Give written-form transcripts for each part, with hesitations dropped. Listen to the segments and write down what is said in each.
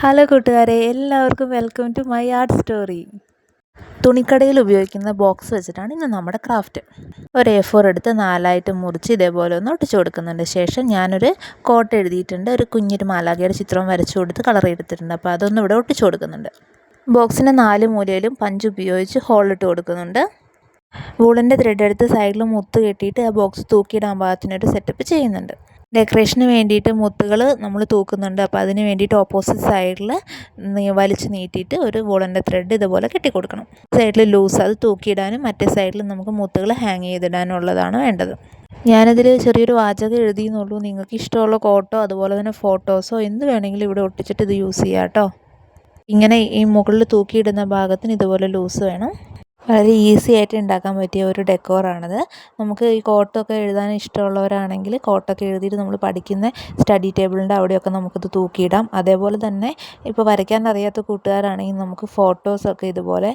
Hello കൂട്ടുകാരെ, എല്ലാവർക്കും welcome to my art story. തുണിക്കടയിൽ ഉപയോഗിക്കുന്ന ബോക്സ് വെച്ചിട്ടാണ് ഇന്ന് നമ്മുടെ ക്രാഫ്റ്റ്. ഒരു A4 എടുത്ത് 4ആയിട്ട് മുറിച്ച് ഇതേപോലെ ഒന്ന് ഒട്ടിച്ചു കൊടുക്കുന്നുണ്ട്. ശേഷം ഞാനൊരു കോട്ട് എഴുതിയിട്ടുണ്ട്, ഒരു കുഞ്ഞൊരു മാലാഖയുടെ ചിത്രം വരച്ചു കൊടുത്ത് കളർ എടുത്തിട്ടുണ്ട്. അപ്പോൾ അതൊന്നും ഇവിടെ ഒട്ടിച്ചു കൊടുക്കുന്നുണ്ട്. ബോക്സിൻ്റെ 4 മൂലയിലും പഞ്ച് ഉപയോഗിച്ച് ഹോളിട്ട് കൊടുക്കുന്നുണ്ട്. വൂളിൻ്റെ ത്രെഡ് എടുത്ത് സൈഡിൽ മുത്ത് കെട്ടിയിട്ട് ആ ബോക്സ് തൂക്കിയിടാൻ പാകത്തിനൊരു സെറ്റപ്പ് ചെയ്യുന്നുണ്ട്. ഡെക്കറേഷന് വേണ്ടിയിട്ട് മുത്തുകൾ നമ്മൾ തൂക്കുന്നുണ്ട്. അപ്പോൾ അതിന് വേണ്ടിയിട്ട് ഓപ്പോസിറ്റ് സൈഡിൽ വലിച്ച് നീട്ടിയിട്ട് ഒരു വൂളൻ്റെ ത്രെഡ് ഇതുപോലെ കെട്ടിക്കൊടുക്കണം. സൈഡിൽ ലൂസ്, അത് തൂക്കിയിടാനും മറ്റേ സൈഡിൽ നമുക്ക് മുത്തുകൾ ഹാങ് ചെയ്തിടാനുള്ളതാണ് വേണ്ടത്. ഞാനതിൽ ചെറിയൊരു വാചകം എഴുതിയെന്നുള്ളൂ. നിങ്ങൾക്ക് ഇഷ്ടമുള്ള കോട്ടോ അതുപോലെ തന്നെ ഫോട്ടോസോ എന്ത് വേണമെങ്കിലും ഇവിടെ ഒട്ടിച്ചിട്ട് ഇത് യൂസ് ചെയ്യാം കേട്ടോ. ഇങ്ങനെ ഈ മുകളിൽ തൂക്കിയിടുന്ന ഭാഗത്തിന് ഇതുപോലെ ലൂസ് വേണം. വളരെ ഈസി ആയിട്ട് ഉണ്ടാക്കാൻ പറ്റിയ ഒരു ഡെക്കോറാണിത്. നമുക്ക് ഈ കോട്ടൊക്കെ എഴുതാൻ ഇഷ്ടമുള്ളവരാണെങ്കിൽ കോട്ടൊക്കെ എഴുതിയിട്ട് നമ്മൾ പഠിക്കുന്ന സ്റ്റഡി ടേബിളിൻ്റെ അവിടെയൊക്കെ നമുക്കിത് തൂക്കിയിടാം. അതേപോലെ തന്നെ ഇപ്പോൾ വരയ്ക്കാൻ അറിയാത്ത കൂട്ടുകാരാണെങ്കിൽ നമുക്ക് ഫോട്ടോസൊക്കെ ഇതുപോലെ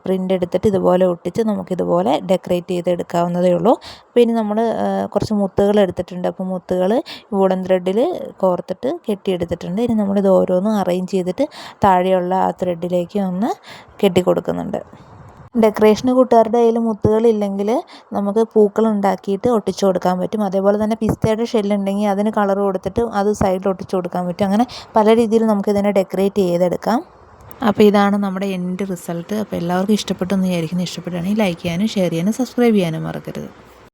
പ്രിൻ്റ് എടുത്തിട്ട് ഇതുപോലെ ഒട്ടിച്ച് നമുക്കിതുപോലെ ഡെക്കറേറ്റ് ചെയ്തെടുക്കാവുന്നതേ ഉള്ളൂ. അപ്പോൾ ഇനി നമ്മൾ കുറച്ച് മുത്തുകൾ എടുത്തിട്ടുണ്ട്. അപ്പോൾ മുത്തുകൾ വൂളൻ ത്രെഡിൽ കോർത്തിട്ട് കെട്ടിയെടുത്തിട്ടുണ്ട്. ഇനി നമ്മളിത് ഓരോന്നും അറേഞ്ച് ചെയ്തിട്ട് താഴെയുള്ള ആ ത്രെഡിലേക്ക് ഒന്ന് കെട്ടിക്കൊടുക്കുന്നുണ്ട്. ഡെക്കറേഷന് കൂട്ടുകാരുടെ കയ്യിൽ മുത്തുകളില്ലെങ്കിൽ നമുക്ക് പൂക്കൾ ഉണ്ടാക്കിയിട്ട് ഒട്ടിച്ചു കൊടുക്കാൻ പറ്റും. അതേപോലെ തന്നെ പിസ്തയുടെ ഷെല്ലുണ്ടെങ്കിൽ അതിന് കളർ കൊടുത്തിട്ട് അത് സൈഡിൽ ഒട്ടിച്ചു കൊടുക്കാൻ പറ്റും. അങ്ങനെ പല രീതിയിൽ നമുക്കിതിനെ ഡെക്കറേറ്റ് ചെയ്തെടുക്കാം. അപ്പോൾ ഇതാണ് നമ്മുടെ എൻഡ് റിസൾട്ട്. അപ്പോൾ എല്ലാവർക്കും ഇഷ്ടപ്പെട്ടെന്ന് വിചാരിക്കുന്നു. ഇഷ്ടപ്പെടുകയാണെങ്കിൽ ലൈക്ക് ചെയ്യാനും ഷെയർ ചെയ്യാനും സബ്സ്ക്രൈബ് ചെയ്യാനും മറക്കരുത്.